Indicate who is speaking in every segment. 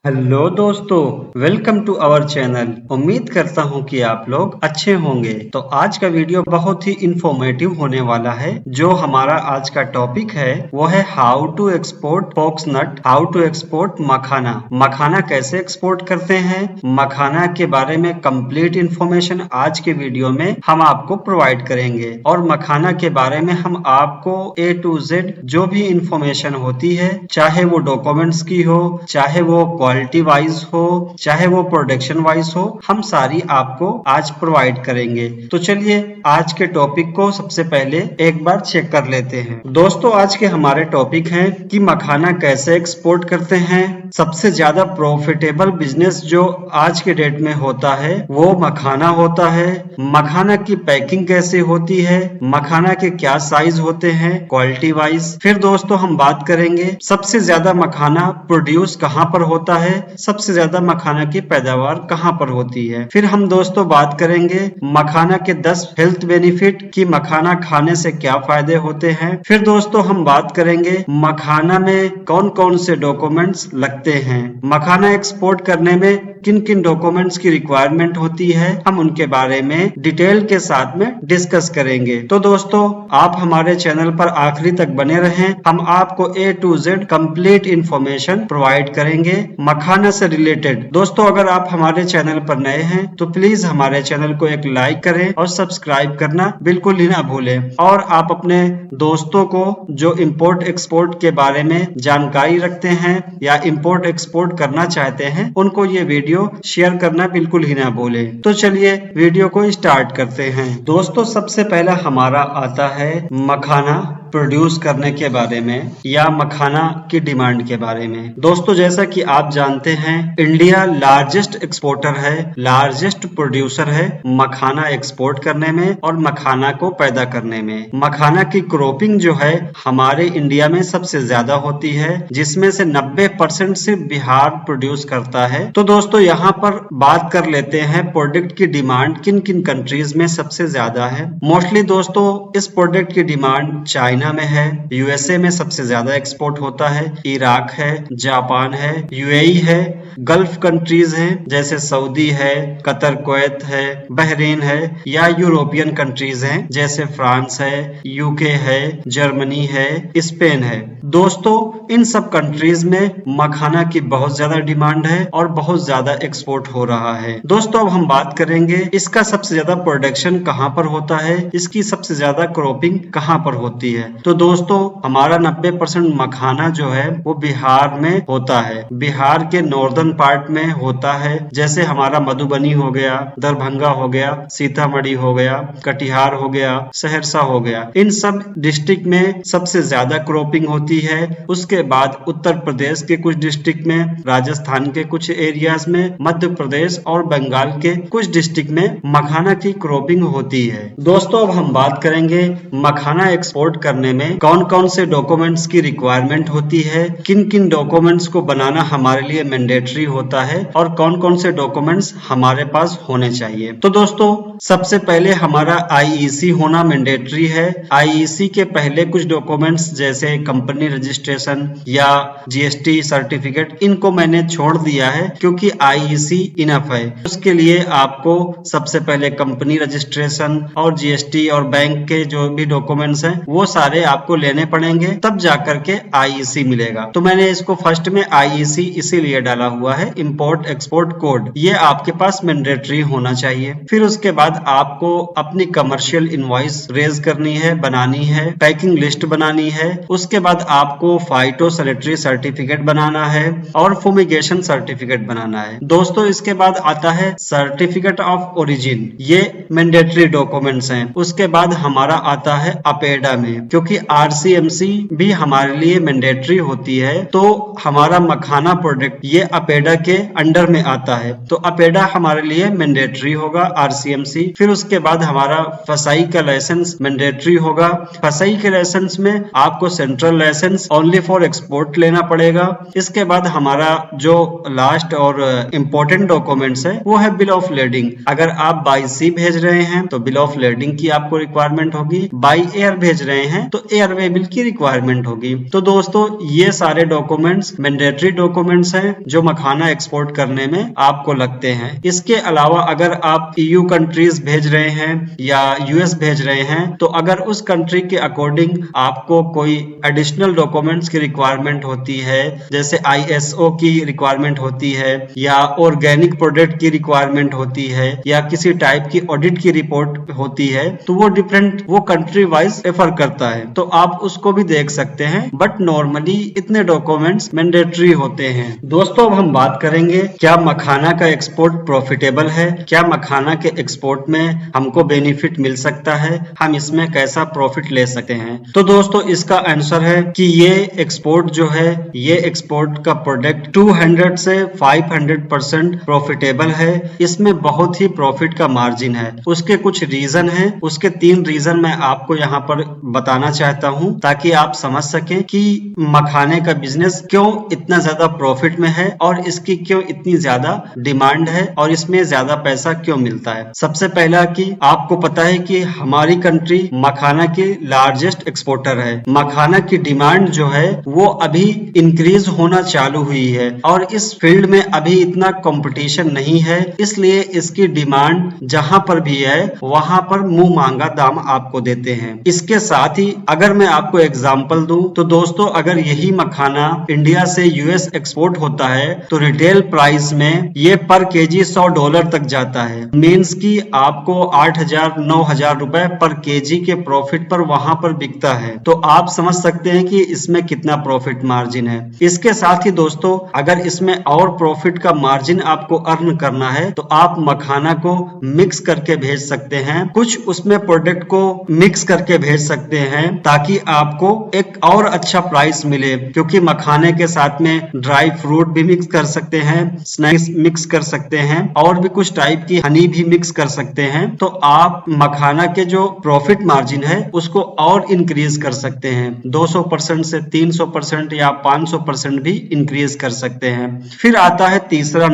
Speaker 1: Hello दोस्तों, welcome to our channel. उम्मीद करता हूं कि आप लोग अच्छे होंगे। तो आज का वीडियो बहुत ही इंफॉर्मेटिव होने वाला है। जो हमारा आज का टॉपिक है वो है how to export fox nut, how to export makhana. Makhana कैसे एक्सपोर्ट करते हैं, मखाना के बारे में कंप्लीट इंफॉर्मेशन आज के वीडियो में हम आपको प्रोवाइड करेंगे। और मखाना के बारे में हम आपको A to Z जो भी इंफॉर्मेशन होती है, चाहे वो डॉक्यूमेंट्स की हो, चाहे वो क्वालिटी वाइज हो, चाहे वो प्रोडक्शन वाइज हो, हम सारी आपको आज प्रोवाइड करेंगे। तो चलिए आज के टॉपिक को सबसे पहले एक बार चेक कर लेते हैं। दोस्तों, आज के हमारे टॉपिक हैं कि मखाना कैसे एक्सपोर्ट करते हैं। सबसे ज्यादा प्रॉफिटेबल बिजनेस जो आज के डेट में होता है वो मखाना होता है। मखाना की पैकिंग कैसे होती है, मखाना के क्या साइज होते हैं क्वालिटी वाइज। फिर दोस्तों हम बात करेंगे सबसे ज्यादा मखाना प्रोड्यूस कहाँ पर होता है, सबसे ज्यादा मखाना की पैदावार कहाँ पर होती है। फिर हम दोस्तों बात करेंगे मखाना के 10 हेल्थ बेनिफिट कि मखाना खाने से क्या फायदे होते हैं। फिर दोस्तों हम बात करेंगे मखाना में कौन कौन से डॉक्यूमेंट्स लगते हैं, मखाना एक्सपोर्ट करने में किन किन डॉक्यूमेंट्स की रिक्वायरमेंट होती है, हम उनके बारे में डिटेल के साथ में डिस्कस करेंगे। तो दोस्तों आप हमारे चैनल पर आखिरी तक बने रहें, हम आपको A to Z complete information provide करेंगे मखाना से रिलेटेड। दोस्तों अगर आप हमारे चैनल पर नए हैं तो प्लीज हमारे चैनल को एक लाइक करें और सब्सक्राइब करना बिल्कुल ही ना भूलें। और आप अपने दोस्तों को जो इम्पोर्ट एक्सपोर्ट के बारे में जानकारी रखते हैं या इम्पोर्ट एक्सपोर्ट करना चाहते हैं उनको ये वीडियो शेयर करना बिल्कुल ही ना भूलें। तो चलिए वीडियो को स्टार्ट करते हैं। दोस्तों सबसे पहला हमारा आता है मखाना प्रोड्यूस करने के बारे में या मखाना की डिमांड के बारे में। दोस्तों जैसा कि आप जानते हैं इंडिया लार्जेस्ट एक्सपोर्टर है, लार्जेस्ट प्रोड्यूसर है मखाना एक्सपोर्ट करने में और मखाना को पैदा करने में। मखाना की क्रॉपिंग जो है हमारे इंडिया में सबसे ज्यादा होती है, जिसमें से 90% सिर्फ बिहार प्रोड्यूस करता है। तो दोस्तों यहाँ पर बात कर लेते हैं प्रोडक्ट की डिमांड किन किन कंट्रीज में सबसे ज्यादा है। मोस्टली दोस्तों इस प्रोडक्ट की डिमांड चाइना में है, यूएसए में सबसे ज्यादा एक्सपोर्ट होता है, इराक है, जापान है, यूएई है, गल्फ कंट्रीज हैं जैसे सऊदी है, कतर कुवैत है, बहरीन है, या यूरोपियन कंट्रीज हैं जैसे फ्रांस है, यूके है, जर्मनी है, स्पेन है। दोस्तों इन सब कंट्रीज में मखाना की बहुत ज्यादा डिमांड है और बहुत ज्यादा एक्सपोर्ट हो रहा है। दोस्तों अब हम बात करेंगे इसका सबसे ज्यादा प्रोडक्शन कहाँ पर होता है, इसकी सबसे ज्यादा क्रॉपिंग कहाँ पर होती है। तो दोस्तों हमारा 90% मखाना जो है वो बिहार में होता है, बिहार के नॉर्दर्न पार्ट में होता है। जैसे हमारा मधुबनी हो गया, दरभंगा हो गया, सीतामढ़ी हो गया, कटिहार हो गया, सहरसा हो गया, इन सब डिस्ट्रिक्ट में सबसे ज्यादा क्रॉपिंग होती है। उसके बाद उत्तर प्रदेश के कुछ डिस्ट्रिक्ट में, राजस्थान के कुछ एरियाज में, मध्य प्रदेश और बंगाल के कुछ डिस्ट्रिक्ट में मखाना की क्रॉपिंग होती है। दोस्तों अब हम बात करेंगे मखाना एक्सपोर्ट करने में कौन कौन से डॉक्यूमेंट्स की रिक्वायरमेंट होती है, किन किन डॉक्यूमेंट्स को बनाना हमारे लिए मैंडेटरी होता है और कौन कौन से डॉक्यूमेंट्स हमारे पास होने चाहिए। तो दोस्तों सबसे पहले हमारा आईईसी होना मैंडेटरी है। आईईसी के पहले कुछ डॉक्यूमेंट्स जैसे कंपनी रजिस्ट्रेशन या जीएसटी सर्टिफिकेट, इनको मैंने छोड़ दिया है क्योंकि आईईसी इनफ है। उसके लिए आपको सबसे पहले कंपनी रजिस्ट्रेशन और जीएसटी और बैंक के जो भी डॉक्यूमेंट्स हैं वो सारे आपको लेने पड़ेंगे, तब जाकर के आईईसी मिलेगा। तो मैंने इसको फर्स्ट में आईईसी इसीलिए डाला हुआ है, इंपोर्ट एक्सपोर्ट कोड, ये आपके पास मैंडेटरी होना चाहिए। फिर उसके बाद आपको अपनी कमर्शियल इनवॉइस रेज करनी है, बनानी है, पैकिंग लिस्ट बनानी है। उसके बाद आपको फाइटो सैनिटरी सर्टिफिकेट बनाना है और फुमिगेशन सर्टिफिकेट बनाना है। दोस्तों इसके बाद आता है सर्टिफिकेट ऑफ ओरिजिन, ये मैंडेटरी डॉक्यूमेंट्स हैं। उसके बाद हमारा आता है अपेडा में, क्योंकि आरसीएमसी भी हमारे लिए मैंडेटरी होती है, तो हमारा मखाना प्रोडक्ट ये अपेडा के अंडर में आता है, तो अपेडा हमारे लिए मैंडेटरी होगा आरसीएमसी। फिर उसके बाद हमारा फसाई का लाइसेंस मैंडेटरी होगा। फसाई के लाइसेंस में आपको central licence only for export लेना पड़ेगा। इसके बाद हमारा जो लास्ट और इम्पोर्टेंट डॉक्यूमेंट्स है वो है बिल ऑफ लेडिंग। अगर आप बाई सी भेज रहे हैं तो बिल ऑफ लेडिंग की आपको रिक्वायरमेंट होगी, बाई एयर भेज रहे हैं तो एयरवेबिल की रिक्वायरमेंट होगी। तो दोस्तों ये सारे डॉक्यूमेंट्स मैंडेटरी डॉक्यूमेंट्स हैं जो मखाना एक्सपोर्ट करने में आपको लगते हैं। इसके अलावा अगर आप EU कंट्रीज भेज रहे हैं या US भेज रहे हैं तो अगर उस कंट्री के अकॉर्डिंग आपको कोई एडिशनल डॉक्यूमेंट्स की रिक्वायरमेंट होती है, जैसे ISO की रिक्वायरमेंट होती है या ऑर्गेनिक प्रोडक्ट की रिक्वायरमेंट होती है या किसी टाइप की ऑडिट की रिपोर्ट होती है, तो वो कंट्री वाइज रेफर करता है, तो आप उसको भी देख सकते हैं। बट नॉर्मली इतने डॉक्यूमेंट्स मैंडेटरी होते हैं। दोस्तों अब हम बात करेंगे क्या मखाना का एक्सपोर्ट प्रॉफिटेबल है, क्या मखाना के एक्सपोर्ट में हमको बेनिफिट मिल सकता है, हम इसमें कैसा प्रॉफिट ले सकते हैं। तो दोस्तों इसका आंसर है कि ये एक्सपोर्ट जो है, ये एक्सपोर्ट का प्रोडक्ट 200 से 500% प्रॉफिटेबल है। इसमें बहुत ही प्रॉफिट का मार्जिन है। उसके कुछ रीजन है, उसके 3 रीजन मैं आपको यहाँ पर बताना चाहता हूँ ताकि आप समझ सकें कि मखाने का बिजनेस क्यों इतना ज्यादा प्रॉफिट में है और इसकी क्यों इतनी ज्यादा डिमांड है और इसमें ज्यादा पैसा क्यों मिलता है। सबसे पहला कि आपको पता है कि हमारी कंट्री मखाना की लार्जेस्ट एक्सपोर्टर है। मखाना की डिमांड जो है वो अभी इंक्रीज होना चालू हुई है और इस फील्ड में अभी इतना कंपटीशन नहीं है, इसलिए इसकी डिमांड जहां पर भी है वहां पर मुंह मांगा दाम आपको देते हैं। इसके साथ ही अगर मैं आपको एग्जांपल दूं तो दोस्तों अगर यही मखाना इंडिया से US एक्सपोर्ट होता है तो रिटेल प्राइस में ये पर केजी $100 तक जाता है। मींस कि आपको 8,000-9,000 रुपए पर केजी के प्रॉफिट पर वहां पर बिकता है। तो आप समझ सकते हैं कि इसमें कितना प्रॉफिट मार्जिन है। इसके साथ ही दोस्तों अगर इसमें और प्रॉफिट का मार्जिन आपको अर्न करना है तो आप मखाना को मिक्स करके भेज सकते हैं, कुछ उसमें प्रोडक्ट को मिक्स करके भेज सकते हैं ताकि आपको एक और अच्छा प्राइस मिले, क्योंकि मखाने के साथ में ड्राई फ्रूट भी मिक्स कर सकते हैं, स्नैक्स मिक्स कर सकते हैं और भी कुछ टाइप की हनी भी मिक्स कर सकते हैं। तो आप मखाना के जो प्रॉफिट मार्जिन है उसको और इंक्रीज कर सकते हैं, 200% से 300% या 500% भी इंक्रीज कर सकते हैं। फिर आता है तीसरा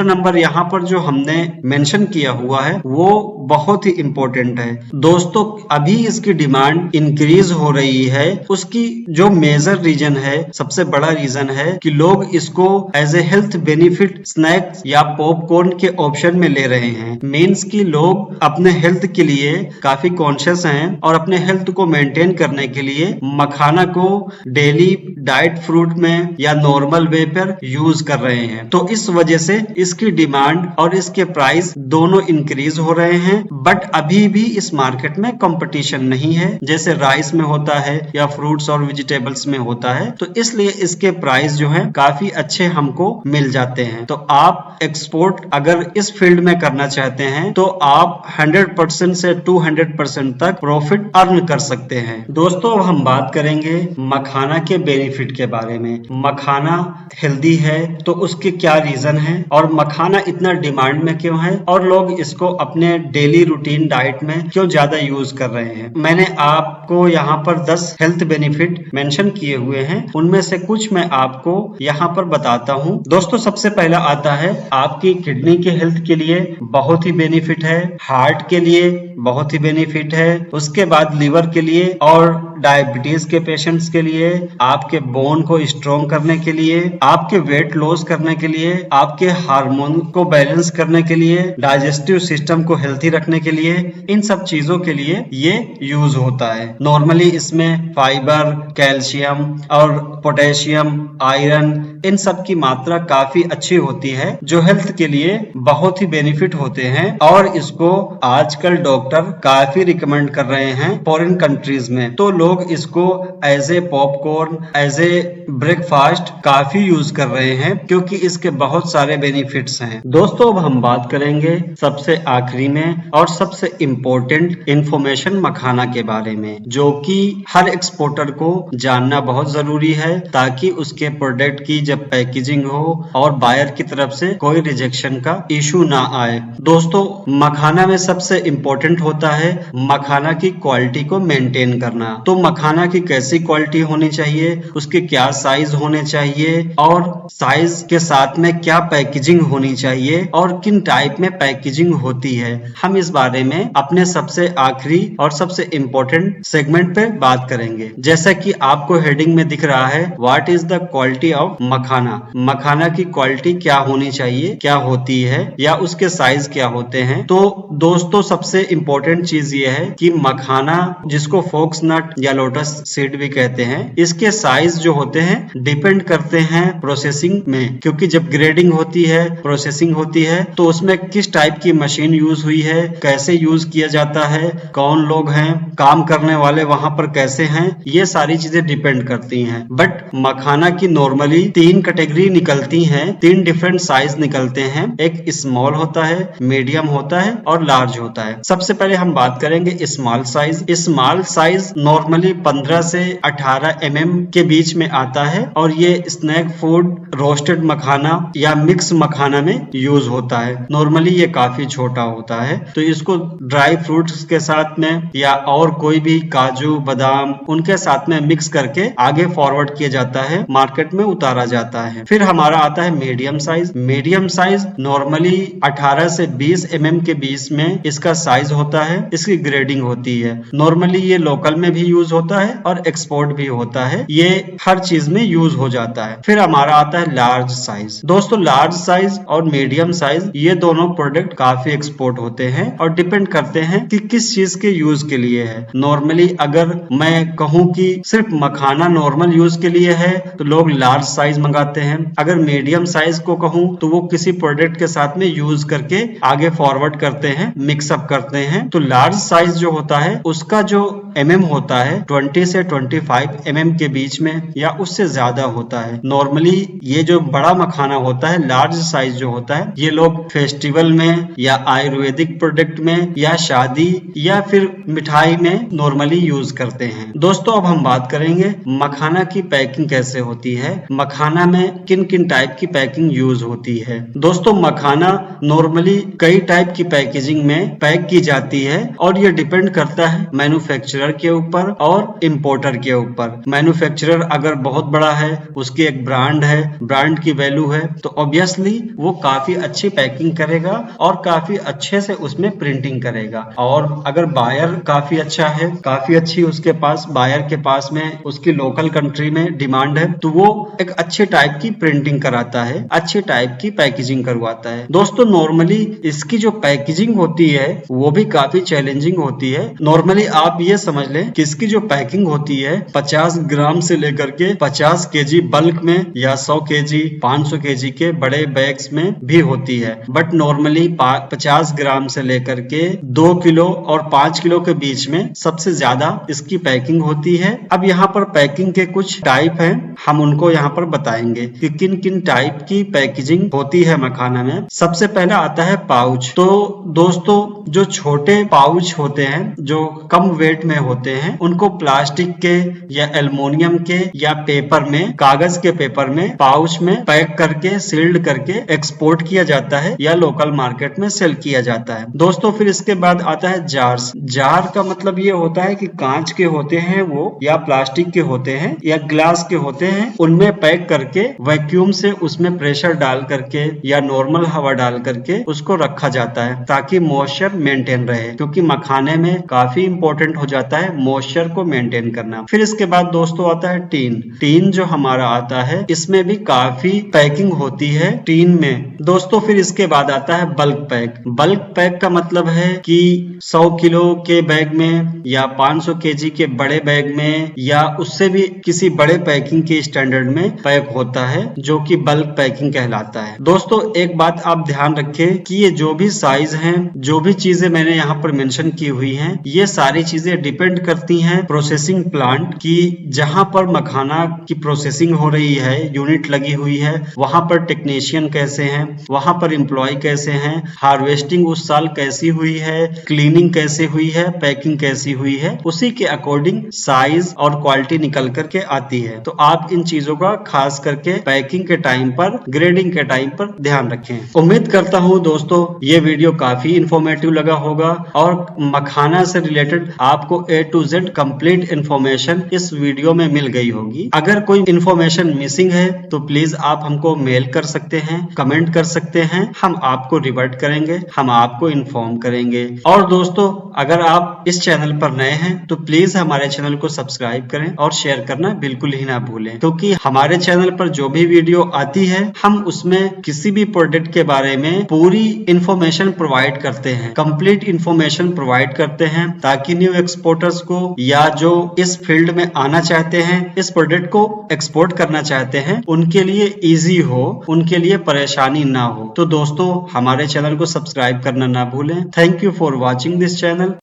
Speaker 1: नंबर यहाँ पर जो हमने मेंशन किया हुआ है वो बहुत ही इंपॉर्टेंट है। दोस्तों अभी इसकी डिमांड इंक्रीज हो रही है, उसकी जो मेजर रीजन है, सबसे बड़ा रीजन है कि लोग इसको as a health benefit snacks या पॉपकॉर्न के ऑप्शन में ले रहे हैं। मीन्स कि लोग अपने हेल्थ के लिए काफी कॉन्शियस हैं और अपने हेल्थ को मेंटेन करने के लिए मखाना को डेली डाइट फ्रूट में या नॉर्मल वे पर यूज कर रहे हैं। तो इस वजह से इसकी डिमांड और इसके प्राइस दोनों इंक्रीज हो रहे हैं। बट अभी भी इस मार्केट में कंपटीशन नहीं है जैसे राइस में होता है या फ्रूट्स और वेजिटेबल्स में होता है, तो इसलिए इसके प्राइस जो है काफी अच्छे हमको मिल जाते हैं। तो आप एक्सपोर्ट अगर इस फील्ड में करना चाहते हैं तो आप 100% से 200% तक प्रॉफिट अर्न कर सकते हैं। दोस्तों अब हम बात करेंगे मखाना के बेनिफिट के बारे में। मखाना हेल्दी है तो उसके क्या रीजन है और मखाना इतना डिमांड में क्यों है और लोग इसको अपने डेली रूटीन डाइट में क्यों ज्यादा यूज कर रहे हैं। मैंने आपको यहाँ पर 10 हेल्थ बेनिफिट मेंशन किए हुए हैं, उनमें से कुछ मैं आपको यहाँ पर बताता हूँ। दोस्तों सबसे पहला आता है आपकी किडनी के हेल्थ के लिए बहुत ही बेनिफिट है, हार्ट के लिए बहुत ही बेनिफिट है, उसके बाद लिवर के लिए और डायबिटीज के पेशेंट्स के लिए, आपके बोन को स्ट्रॉन्ग करने के लिए, आपके वेट लॉस करने के लिए, आपके हार्मोन को बैलेंस करने के लिए, डाइजेस्टिव सिस्टम को हेल्थी रखने के लिए, इन सब चीजों के लिए ये यूज होता है। नॉर्मली इसमें फाइबर, कैल्शियम और पोटेशियम, आयरन, इन सब की मात्रा काफी अच्छी होती है जो हेल्थ के लिए बहुत ही बेनिफिट होते हैं और इसको आजकल डॉक्टर काफी रिकमेंड कर रहे हैं फॉरेन कंट्रीज में। तो लोग इसको as a popcorn, as a breakfast काफी यूज कर रहे हैं क्योंकि इसके बहुत सारे बेनिफिट्स हैं। दोस्तों अब हम बात करेंगे सबसे आखिरी में और सबसे इम्पोर्टेंट इंफॉर्मेशन मखाना के बारे में, जो कि हर एक्सपोर्टर को जानना बहुत जरूरी है ताकि उसके प्रोडक्ट की जब पैकेजिंग हो और बायर की तरफ से कोई रिजेक्शन का इशू ना आए। दोस्तों, मखाना में सबसे इम्पोर्टेंट होता है मखाना की क्वालिटी को मेंटेन करना। तो मखाना की कैसी क्वालिटी होनी चाहिए, उसके क्या साइज होने चाहिए और साइज के साथ में क्या पैकेजिंग होनी चाहिए और किन टाइप में पैकेजिंग होती है, हम इस बारे में अपने सबसे आखिरी और सबसे इम्पोर्टेंट सेगमेंट पे बात करेंगे। जैसा कि आपको हेडिंग में दिख रहा है, what is the quality of makhana. Makhana की क्वालिटी क्या होनी चाहिए, क्या होती है या उसके साइज क्या होते हैं। तो दोस्तों, सबसे इम्पोर्टेंट चीज ये है कि मखाना, जिसको फोक्स नट या लोटस सीड भी कहते हैं, इसके साइज जो होते हैं डिपेंड करते हैं प्रोसेसिंग में, क्योंकि जब ग्रेडिंग होती है, प्रोसेसिंग होती है, तो उसमें किस टाइप की मशीन यूज हुई है, कैसे यूज किया जाता है, कौन लोग हैं, काम करने वाले वहां पर कैसे हैं, ये सारी चीजें डिपेंड करती हैं। बट मखाना की नॉर्मली 3 कैटेगरी निकलती हैं, 3 डिफरेंट साइज निकलते हैं। एक स्मॉल होता है, मीडियम होता है और लार्ज होता है। सबसे पहले हम बात करेंगे small size. Small size normally 15 से 18 mm के बीच में आता है और ये स्नैक फूड, रोस्टेड मखाना या मिक्स मखाना में यूज होता है। नॉर्मली ये काफी छोटा होता है, तो इसको ड्राई फ्रूट्स के साथ में या और कोई भी काजू, बादाम, उनके साथ में मिक्स करके आगे फॉरवर्ड किया जाता है, मार्केट में उतारा जाता है। फिर हमारा आता है medium size. Medium size normally 18 से 20 mm के बीच में इसका साइज होता है, इसकी ग्रेडिंग होती है। नॉर्मली ये लोकल में भी यूज होता है और एक्सपोर्ट भी होता है, ये हर चीज में यूज हो जाता है। फिर हमारा आता है लार्ज साइज। दोस्तों, लार्ज साइज और मीडियम साइज ये दोनों प्रोडक्ट काफी एक्सपोर्ट होते हैं और डिपेंड करते हैं कि किस चीज के यूज के लिए है। नॉर्मली अगर मैं कहूं कि सिर्फ मखाना नॉर्मल यूज के लिए है तो लोग लार्ज साइज मंगाते हैं। अगर मीडियम साइज को कहूं तो वो किसी प्रोडक्ट के साथ में यूज करके आगे फॉरवर्ड करते हैं, मिक्सअप करते हैं। तो लार्ज साइज जो होता है उसका जो mm होता है 20 से 25 mm के बीच में या उससे ज्यादा होता है। नॉर्मली ये जो बड़ा मखाना होता है, लार्ज साइज जो होता है, ये लोग फेस्टिवल में या आयुर्वेदिक प्रोडक्ट में या शादी या फिर मिठाई में नॉर्मली यूज करते हैं। दोस्तों, अब हम बात करेंगे मखाना की पैकिंग कैसे होती है, मखाना में किन किन टाइप की पैकिंग यूज होती है। दोस्तों, मखाना नॉर्मली कई टाइप की पैकेजिंग में पैक की जाती है और ये डिपेंड करता है मैन्युफैक्चरर के ऊपर और इंपोर्टर के ऊपर। मैन्युफैक्चरर अगर बहुत बड़ा है, उसकी एक ब्रांड है, ब्रांड की वैल्यू है, तो ऑब्वियसली वो काफी अच्छी पैकिंग करेगा और काफी अच्छे से उसमें प्रिंटिंग करेगा। और अगर बायर काफी अच्छा है, काफी अच्छी उसके पास, बायर के पास में उसकी लोकल कंट्री में डिमांड है, तो वो एक अच्छे टाइप की प्रिंटिंग कराता है, अच्छे टाइप की पैकेजिंग करवाता है। दोस्तों, नॉर्मली इसकी जो पैकेजिंग होती है वो भी काफी चैलेंजिंग होती है। नॉर्मली आप ये समझ लें कि इसकी जो पैकिंग होती है 50 ग्राम से लेकर के 50 kg बल्क में या 100 kg, 500 kg के बड़े बैग्स में भी होती है। बट नॉर्मली 50 ग्राम से लेकर के 2 किलो और 5 किलो के बीच में सबसे ज्यादा इसकी पैकिंग होती है। अब यहाँ पर पैकिंग के कुछ टाइप हैं, हम उनको यहाँ पर बताएंगे कि किन किन टाइप की पैकेजिंग होती है मखाना में। सबसे पहला आता है पाउच। तो दोस्तों, जो छोटे पाउच होते हैं, जो कम वेट में होते हैं, उनको प्लास्टिक के या एल्युमिनियम के या पेपर में, कागज के पेपर में, पाउच में पैक करके, सील्ड करके एक्सपोर्ट किया जाता है या लोकल मार्केट में सेल किया जाता है। दोस्तों, फिर इसके बाद आता है जार्स। जार का मतलब ये होता है कि कांच के होते हैं वो, या प्लास्टिक के होते हैं या ग्लास के होते हैं, उनमें पैक करके वैक्यूम से उसमें प्रेशर डाल करके या नॉर्मल हवा डाल करके उसको रखा जाता है ताकि मॉइस्चर मेंटेन रहे, क्योंकि मखाने में काफी इंपॉर्टेंट हो जाता है मॉइस्चर को मेंटेन करना। फिर इसके बाद दोस्तों आता है टीन। टीन जो हमारा आता है, इसमें भी काफी पैकिंग होती है टीन में। दोस्तों, फिर इसके बाद आता है बल्क पैक। बल्क पैक का मतलब है कि 100 किलो के बैग में या 500 kg के बड़े बैग में या उससे भी किसी बड़े पैकिंग के स्टैंडर्ड में पैक होता है, जो कि बल्क पैकिंग कहलाता है। दोस्तों, एक बात आप ध्यान रखें कि ये जो भी साइज हैं, जो भी चीजें मैंने यहाँ पर मेंशन की हुई हैं, ये सारी चीजें डिपेंड करती हैं प्रोसेसिंग प्लांट की। जहां पर मखाना की प्रोसेसिंग हो रही है, यूनिट लगी हुई है, वहां पर टेक्नीशियन कैसे हैं, वहां पर एम्प्लॉय कैसे हैं, हार्वेस्टिंग उस साल कैसी हुई है, क्लीनिंग कैसे हुई है, पैकिंग कैसी हुई है, उसी के अकॉर्डिंग साइज और क्वालिटी निकल करके आती है। तो आप इन चीजों का खास खास करके पैकिंग के टाइम पर, ग्रेडिंग के टाइम पर ध्यान रखें। उम्मीद करता हूँ दोस्तों ये वीडियो काफी इंफॉर्मेटिव लगा होगा और मखाना से रिलेटेड आपको A to Z complete information इस वीडियो में मिल गई होगी। अगर कोई इंफॉर्मेशन मिसिंग है तो प्लीज आप हमको मेल कर सकते हैं, कमेंट कर सकते हैं, हम आपको रिवर्ट करेंगे, हम आपको इन्फॉर्म करेंगे। और दोस्तों अगर आप इस चैनल पर नए हैं तो प्लीज हमारे चैनल को सब्सक्राइब करें और शेयर करना बिल्कुल ही ना भूलें, क्योंकि हमारे चैनल पर जो भी वीडियो आती है हम उसमें किसी भी प्रोडक्ट के बारे में पूरी इंफॉर्मेशन प्रोवाइड करते हैं, कंप्लीट इंफॉर्मेशन प्रोवाइड करते हैं, ताकि न्यू एक्सपोर्टर्स को या जो इस फील्ड में आना चाहते हैं, इस प्रोडक्ट को एक्सपोर्ट करना चाहते हैं, उनके लिए इजी हो, उनके लिए परेशानी ना हो। तो दोस्तों हमारे चैनल को सब्सक्राइब करना ना भूलें। Thank you for watching this channel.